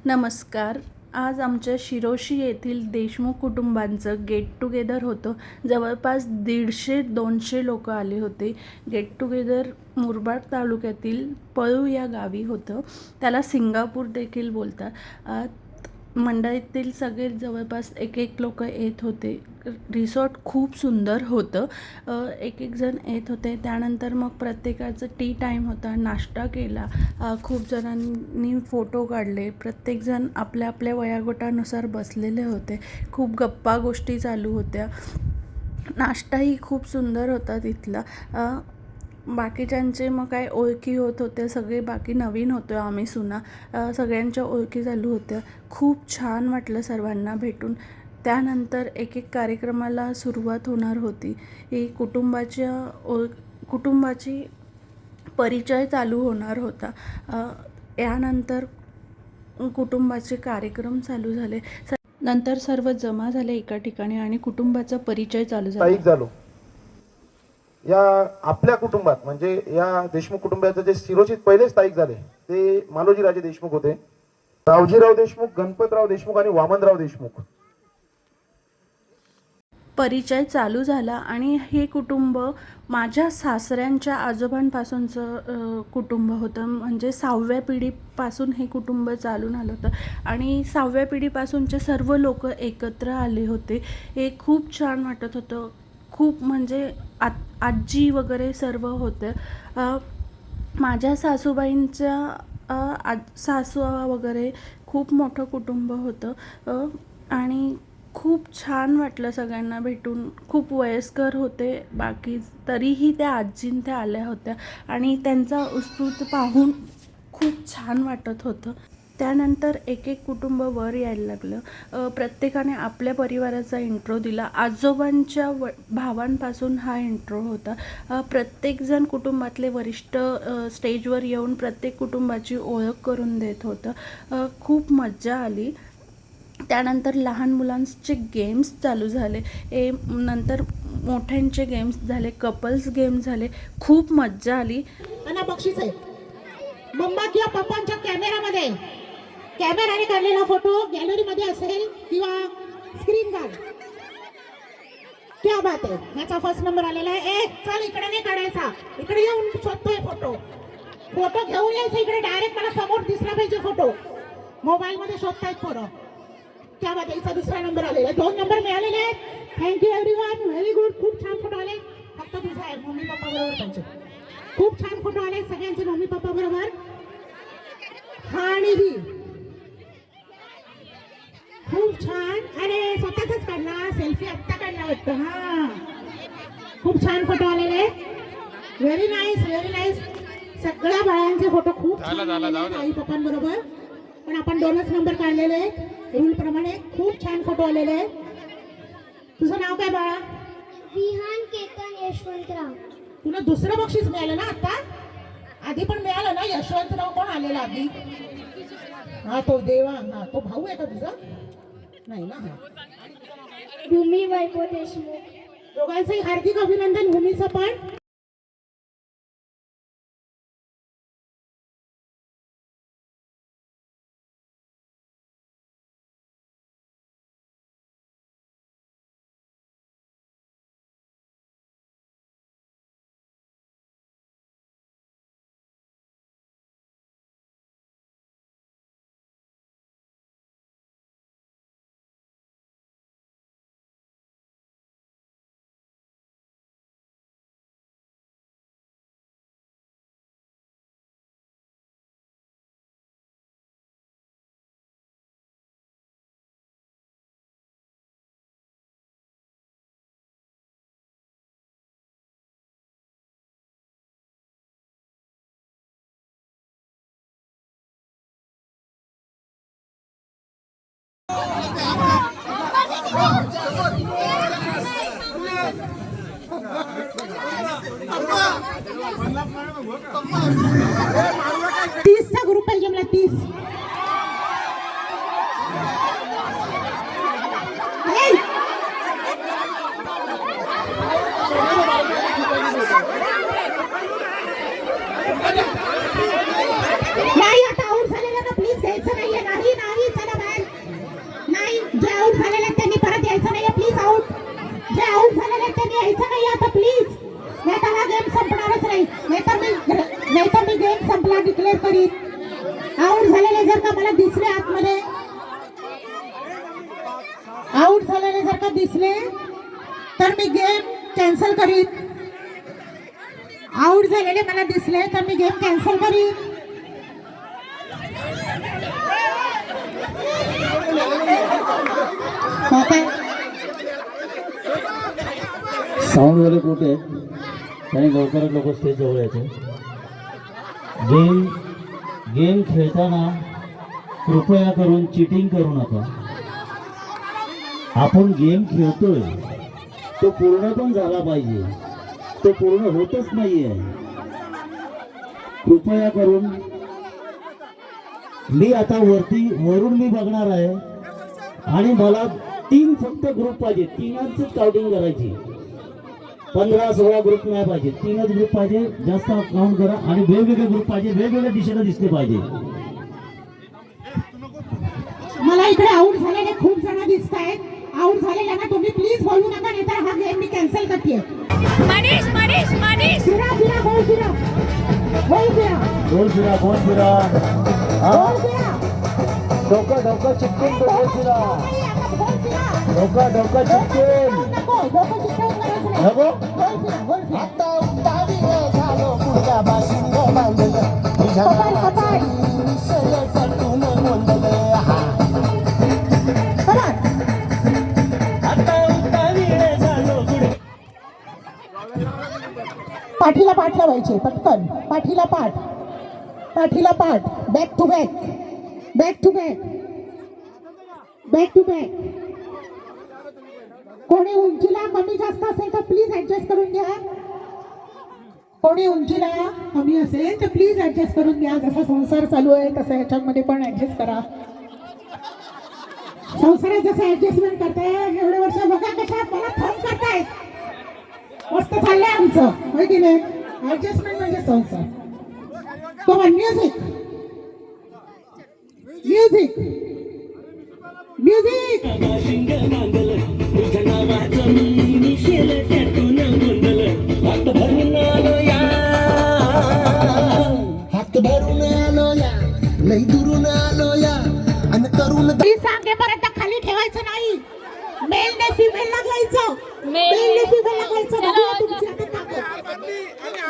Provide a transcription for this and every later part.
नमस्कार. आज आमच्या शिरोशी येथील देशमुख कुटुंबांचं गेट टुगेदर होतं. जवळपास 150-200 लोकं आले होते. गेट टुगेदर मुरबाड तालुक्यातील पळू या गावी होतं. त्याला सिंगापूर देखील बोलतात. मंडळीतील सगळे जवळपास एक लोकं येत होते. रिसॉर्ट खूप सुंदर होतं. एक जण येत होते. त्यानंतर मग प्रत्येकाचं टी टाईम होता. नाश्ता केला. खूप जणांनी फोटो काढले. प्रत्येकजण आपल्या आपल्या वयोगटानुसार बसलेले होते. खूप गप्पा गोष्टी चालू होत्या. नाश्ताही खूप सुंदर होता तिथला. बाकीच्यांचे मग काय ओळखी होत होत्या. सगळे बाकी नवीन होतो आम्ही सुना. सगळ्यांच्या ओळखी चालू होत्या. खूप छान वाटलं सर्वांना भेटून. त्यानंतर एक कार्यक्रमाला सुरुवात होणार होती. ही कुटुंबाची परिचय चालू होणार होता. यानंतर कुटुंबाचे कार्यक्रम चालू झाले. नंतर सर्व जमा झाले एका ठिकाणी आणि कुटुंबाचा परिचय चालू झाला. या आपल्या कुटुंबात म्हणजे या देशमुख कुटुंबाचे जे शिरोशीत पहिले स्थायिक झाले ते मालोजी राजे देशमुख होते. रावजीराव देशमुख, गणपतराव देशमुख आणि वामनराव देशमुख. परिचय चालू झाला आणि हे कुटुंब माझ्या सासऱ्यांच्या आजोबांपासूनचं कुटुंब होतं. म्हणजे 6व्या पिढीपासून हे कुटुंब चालून आलं होतं आणि 6व्या पिढीपासूनचे सर्व लोक एकत्र आले होते. हे खूप छान वाटत होतं. खूप म्हणजे आजी वगैरे सर्व होतं. माझ्या सासूबाईंच्या सासू वगैरे खूप मोठं कुटुंब होतं आणि खूप छान वाटलं सगळ्यांना भेटून. खूप वयस्कर होते बाकी, तरीही त्या आजीं त्या आल्या होत्या आणि त्यांचा उत्स्फूर्त पाहून खूप छान वाटत होतं. त्यानंतर एक कुटुंब वर यायला लागलं. प्रत्येकाने आपल्या परिवाराचा इंट्रो दिला. आजोबांच्या भावांपासून हा इंट्रो होता. प्रत्येकजण कुटुंबातले वरिष्ठ स्टेजवर येऊन प्रत्येक कुटुंबाची ओळख करून देत होतं. खूप मज्जा आली. त्यानंतर लहान मुलांचे गेम्स चालू झाले. नंतर मोठ्यांचे गेम्स झाले, कपल्स गेम झाले. खूप मज्जा आली. आणि बक्षीस आहे मम्मा किंवा पप्पांच्या कॅमेराने काढलेला फोटो गॅलरीमध्ये असेल किंवा स्क्रीन गार्ड. क्या बात आहे. याचा फर्स्ट नंबर आलेला आहे. चल इकडे नाही काढायचा, इकडे येऊन शोधतोय फोटो घेऊन यायचा इकडे. डायरेक्ट मला समोर दिसला पाहिजे फोटो. मोबाईल मध्ये शोधतायत पोरं. क्या बात आहे. दुसरा नंबर आलेला आहे. 2 नंबर मिळालेले आहेत. Thank you everyone. Very good. खूप छान फोटो आले. फक्त तुझा आहे मम्मी पप्पा बरोबर त्यांचे. खूप छान फोटो आले सगळ्यांचे मम्मी पप्पा बरोबर. आणि ही खूप छान. अरे स्वतःच काढला सेल्फी, आत्ता काढला वाटतं. हा खूप छान फोटो आलेले. Very nice. सगळ्या बाळांचे फोटो खूप आई पप्पांबरोबर. पण आपण 2च नंबर काढलेले आहेत रूल प्रमाणे. खूप छान फोटो आलेले आहेत. तुझं नाव काय बाळा? विहान केतन यशवंतराव. तुला दुसरं बक्षीस मिळालं ना आता? आधी पण मिळालं ना? यशवंतराव कोण आलेला आधी? हा तो देवा. हा तो भाऊ आहे का तुझा? नाही ना. हा भूमी वैभव देशमुख. दोघांचंही हार्दिक अभिनंदन. भूमीचं पण. तीसचा ग्रुप पाहिजे मला. 30 नाही. आता आऊट झालेला ना प्लीज घ्यायचं नाहीये. नाही जर का मला दिसले आतमध्ये, आउट झालेले जर का दिसले तर मी गेम कॅन्सल करीन. आउट झालेले मला दिसले तर मी गेम कॅन्सल करीन. साऊंड वाले कुठे आहेत? त्यांनी लवकरात लवकर स्टेज जवळ यायचं. गेम खेळताना कृपया करून चिटिंग करू नका. आपण गेम खेळतोय तो पूर्ण पण झाला पाहिजे, तो पूर्ण होतच नाहीये. कृपया करून मी आता वरून मी बघणार आहे आणि मला 3 फक्त ग्रुप पाहिजे. 3च काउंटिंग करायची. 15-16 ग्रुप नाही पाहिजे, 3च ग्रुप पाहिजे. जास्त काउंट करा आणि वेगवेगळे ग्रुप पाहिजे, वेगवेगळ्या दिशेला दिसले पाहिजे. मला इकडे आउट झालेले खूप जण दिसत आहेत. आउट झालेल्यांना तुम्ही प्लीज बोलू नका, नाहीतर हा गेम मी कॅन्सल करते. मनीष मनीष मनीष फिरा फिरा गोल फिरा गोल फिरा गोल फिरा, गोल फिरा. गोल फिरा. डोकं चिपकून गोल फिरा. गोल फिरा. डोकं चिपकून नको, डोकं चिपकून करायचं नाही. नको. गोल फिरा, गोल फिरा. कपाट, कपाट. पाठीला पाठ लावायचे पटकन. पाठीला पाठ, पाठीला पाठ. Back to back, back to back, back to back. कोणी उंचीला कमी जास्त असेल तर प्लीज ऍडजस्ट करून घ्या. कोणी उंचीला कमी असेल तर प्लीज ऍडजस्ट करून घ्या. जसा संसार चालू आहे तसं ह्याच्यामध्ये पण ऍडजस्ट करा. संसारात जसं ऍडजस्टमेंट करताय एवढे वर्ष बघा कशा मला फोन करतायत. मस्त चाललंय आमचं, होय की नाही? ऍडजस्टमेंट म्हणजे संसार. Come on music, music, music. मी सांगेपर्यंत खाली ठेवायचं नाही. मेलने फिमेलला घ्यायचं, मेलने फिमेलला घ्यायचं. बघूया तुमची आता ताकद.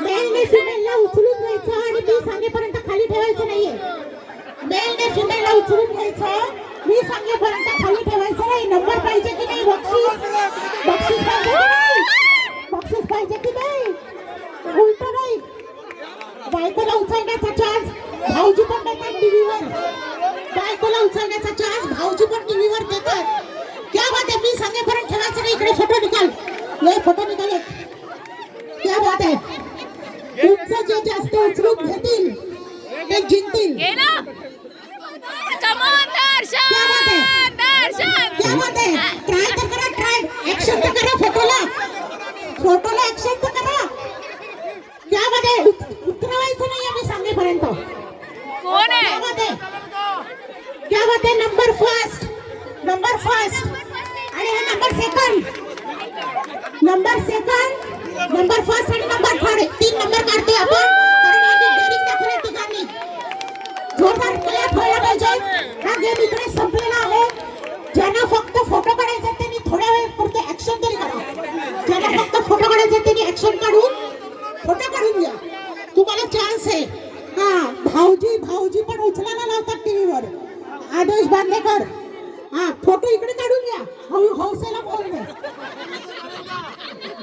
मेलने फिमेलला उचलून घ्यायचं आणि मी सांगेपर्यंत खाली ठेवायचं नाहीये. मेलने फिमेलला उचलून घ्यायचं, मी सांगेपर्यंत खाली ठेवायचं नाही. नंबर पाहिजे की नाही? बक्षीस, बक्षीस पाहिजे की नाही? बक्षीस पाहिजे की नाही? उलट नाही. बायकोला उचलण्याचा चान्स भाऊजी पण देतात टीव्हीवर. बायकोला उचलण्याचा चान्स भाऊजी पण टीव्हीवर देतात. क्या बात है. मी सांगेपर्यंत ठेवायचं नाही. इकडे फोटो निकाल, ये फोटो निकाल. क्या बात है. तुमचं जे जास्त उचलून घेतील ते जिंकतील. कम ऑन दर्शन. क्या बात है, दर्शन. क्या बात है. ट्राय तर करा, ट्राय. ऍक्शन तर करा. फोटोला, फोटोला ऍक्शन तर करा. क्या बात है. उतरवायचं नाही आम्ही सांगेपर्यंत. कोण क्या आहे? बात है, क्या बात है. नंबर फर्स्ट, नंबर फर्स्ट आणि हा number second. Number second, number first आणि नंबर थर्ड. 3 नंबर काढतोय आपण, कारण आम्ही डेअरिंग दाखवल्या ठिकाणी. जोरदार क्लॅप व्हायला पाहिजे. हा गेम इकडे संपलेला आहे. ज्यांना फक्त फोटो काढायचे त्यांनी थोड्या वेळ पुरते ऍक्शन तरी करा. ज्यांना फक्त फोटो काढायचे त्यांनी ऍक्शन काढून फोटो काढून घ्या. तुम्हाला चान्स आहे. हा भाऊजी, भाऊजी पण उचलायला लावतात टीव्हीवर. आदेश बांदेकर, हा फोटो इकडे काढून घ्या. हौसेला बोलणे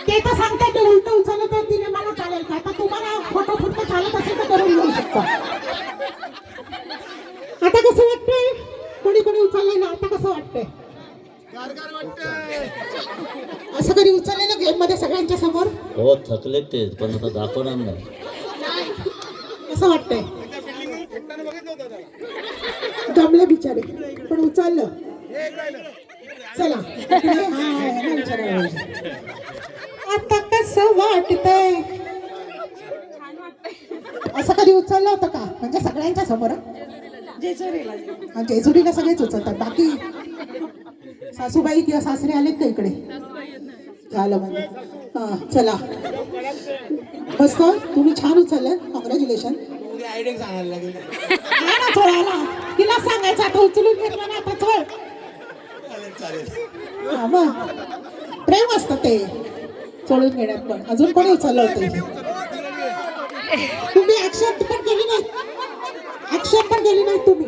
ते तर सांगताय ते उलट उचललं तर तिने मला चालेल का? आता तुम्हाला फोटो फुटतो चालत असेल तर करून घेऊ शकता. आता कसं वाटतंय? कोणी कोणी उचललेलं आता कसं वाटतंय? असं कधी उचललेलं गेम मध्ये सगळ्यांच्या समोर? हो, थकले ते पण आता दाखवणार नाही. कसं वाटतंय? जमले बिचारे पण उचललं. चला आता कसं वाटतंय? असं कधी उचललं होतं का? म्हणजे सगळ्यांच्या समोर? जेजुरीला सगळेच उचलतात. बाकी सासूबाई किंवा सासरे आलेत का इकडे? झालं म्हणजे. हा चला, मस्त. तुम्ही छान उचललं, कॉंग्रॅच्युलेशन. आयडिया सांगायला लागेल. आहे ना चोळायला. तिला सांगायचं आता उचलून घेतलं ना आता चोळ. चालेल. हा मग प्रेम असतं ते चोळून घेण्यात. पण अजून कोणी उचललं होतं? तुम्ही ऍक्शन पण केली नाही. ऍक्शन पण केली नाही तुम्ही.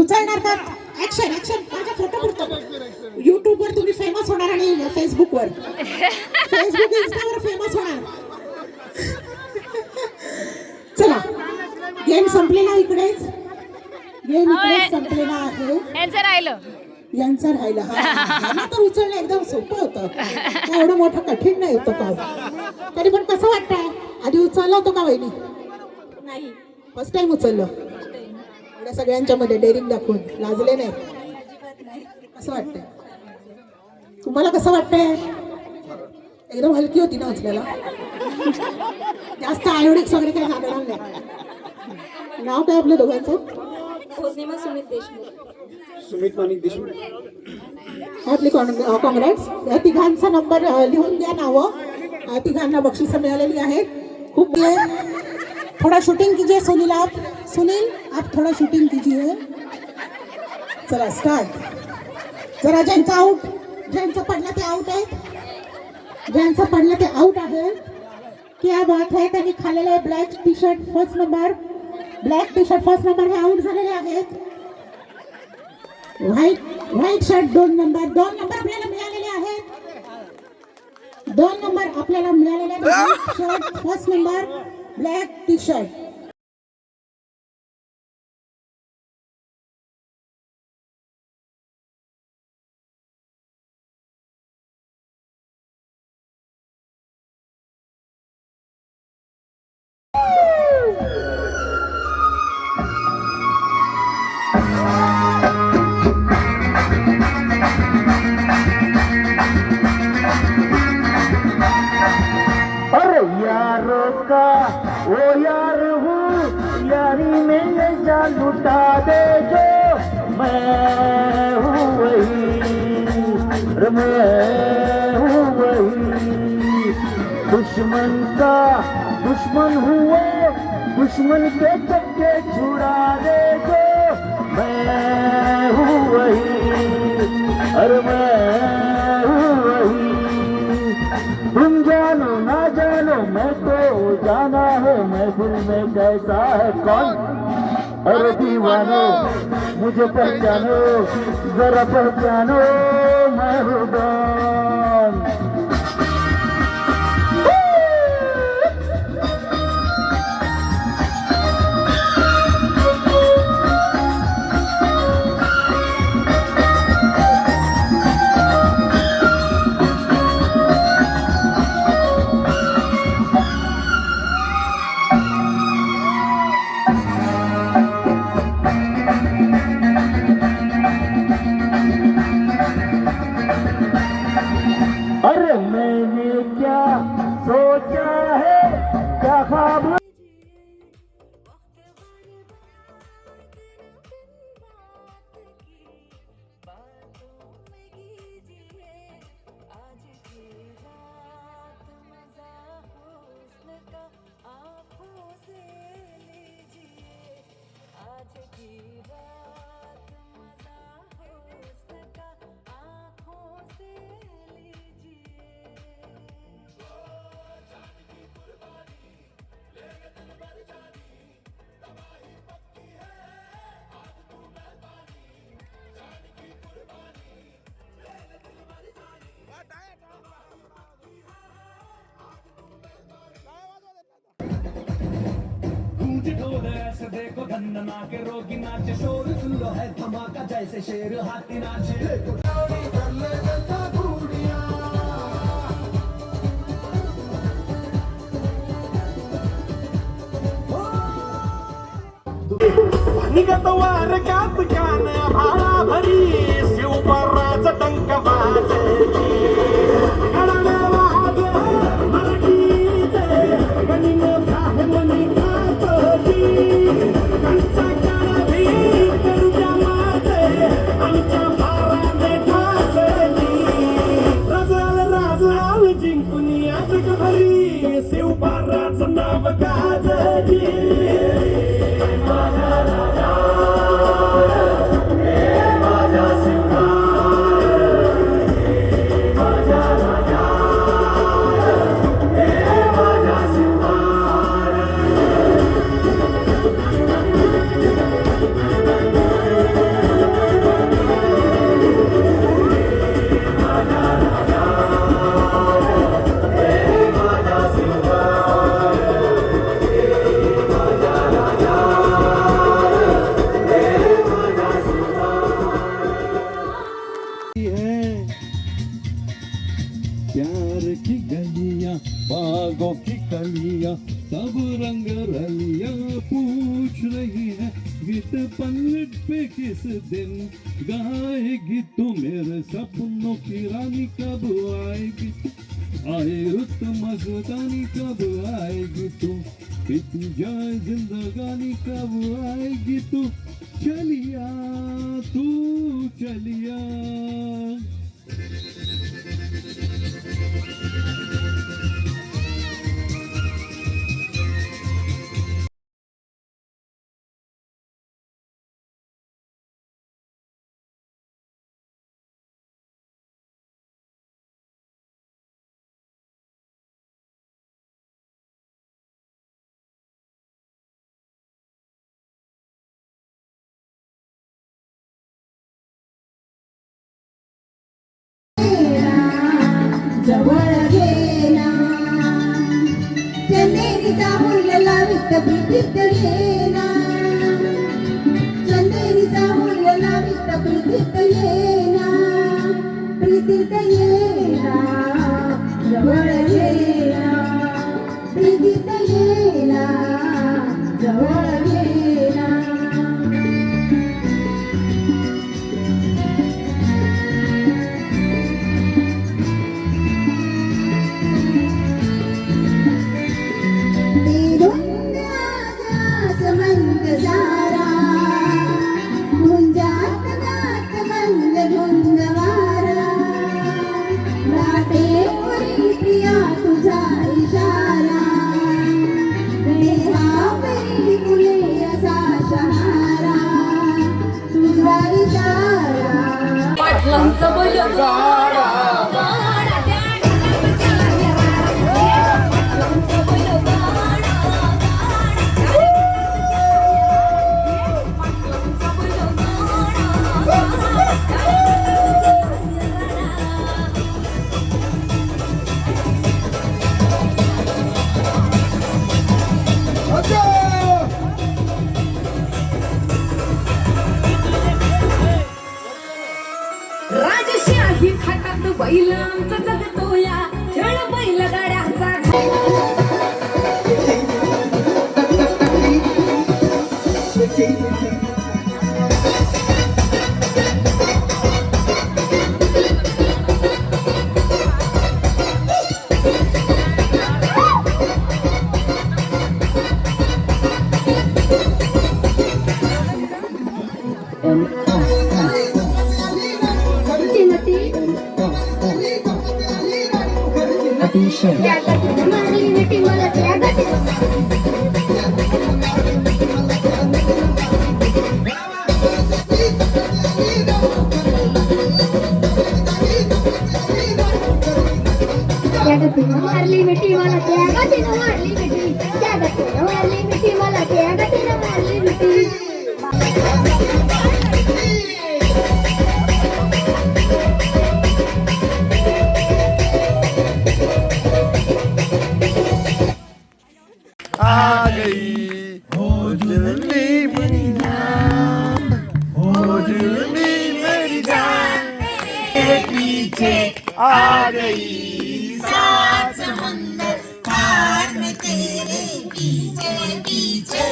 उचलणार का? Action action. माझा फोटो पुरतो. युट्यूब वर तुम्ही फेमस होणार आणि फेसबुक इंस्टावर फेमस होणार. चला गेम संपलेला इकडेच. गेम इकडेच संपलेला आहे. यांचं राहिलं. यांचं राहिलं. हा तर उचलणं एकदम सोपं होतं. काय एवढं मोठं कठीण नाही होतं काम. तरी पण कसं वाटतंय? आधी उचललं होतं का वहिनी? नाही. फर्स्ट टाइम उचललं. एवढ्या सगळ्यांच्या मध्ये डेअरिंग दाखवून लाजले नाही. कसं वाटतंय तुम्हाला? कसं वाटतंय? एकदम हलकी होती ना उचलायला. जास्त आयोडिक्स वगैरे काही लागणार नाही. नाव काय आपल्या दोघांचं? पौर्णिमा सुमित देशमुख. सुमित माणिक देशमुख. आपली कॉंग्रॅट्स. या तिघांचा नंबर लिहून द्या नावं. तिघांना बक्षिसं मिळालेली आहेत. खूप थोड़ा शूटिंग कीजिए सुनील. आप सुनील आप थोड़ा शूटिंग कीजिए. चला स्टार्ट. जरा ज्यांचं आउट, ज्यांचं पडलं ते आउट आहेत. ज्यांचं पडलं ते आउट आहे. क्या बात है. त्यांनी खाल्लेले black tea shirt first number. Black tea shirt first number हे आउट झालेले आहेत. White shirt 2 number. 2 नंबर आपल्याला मिळालेले आहेत. 2 नंबर आपल्याला मिळालेले आहेत. White shirt first number black tea shirt. अरे यारों का वो यार हूँ, यारी में ये जान लुटा दे जो मैं हूँ वही, अरे मैं हूँ वही। दुश्मन का दुश्मन हुआ, दुश्मन के चक्के छुड़ा दे जो मैं हूँ वही, अरे मैं हूँ वही। तुम जानो ना जानो मैं तो जाना है महफिल में कैसा है कौन। अरे दीवानो मुझे पहचानो, जरा पहचानो मैं हूँ कौन। अरे मैंने क्या सोचा है, क्या ख्वाब ढोल ऐसे देखो धन्ना के रोगी नाचे, शोर सुन लो है धमाका जैसे शेर हाथी नाचे। निगत वार कात कान भाळा भरी, शिवपराच टंक वाजे जिंकुनिया जग भरी शिवपरा गीत पलट पे किस दिन गाएगी तू मेरे सपनों की रानी कब आएगी आए रुत मस्तानी कब आएगी तू बीत जाए जिंदगानी कब आएगी तू चलिया तू चलिया जवळ गेला चंदेरीचा हुल्ला वित्त प्रीतीत येना चंदेरीचा हुल्ला वित्त प्रीतीत येना प्रीतीत येना जवळ गेला प्रीतीत येना जवळ गेला पाटलांचा बैलगाडा राजशाही थाटात बैल आमचा जगतो या खेळ बैलगाड्याचा मारली मिठी मला त्या गतीनं मारली मिठी त्या गतीनं मारली मिठी मला त्या गतीनं मारली मिठी आ गई हो जुलमी मेरी जान हो जुलमी मेरी जान तेरे पीछे आ गई सात समुंदर पार में तेरे पीछे पीछे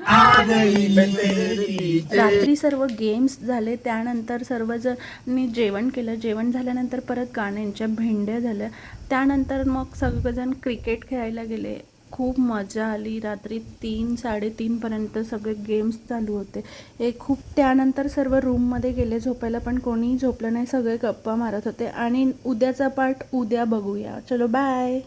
आ गई मैं तेरे पीछे। रात्री सर्व गेम्स झाले, त्यानंतर सर्वजणांनी जेवण केलं. जेवण झाल्यानंतर परत गाण्यांच्या भेंड्या झाल्या. त्यानंतर मग सगळेजण क्रिकेट खेळायला गेले. खूप मजा आली. रात्री 3-3:30पर्यंत सगळे गेम्स चालू होते. खूप त्यानंतर सर्व रूममध्ये गेले झोपायला, पण कोणीही झोपलं नाही. सगळे गप्पा मारत होते. आणि उद्याचा पार्ट उद्या बघूया. चलो बाय.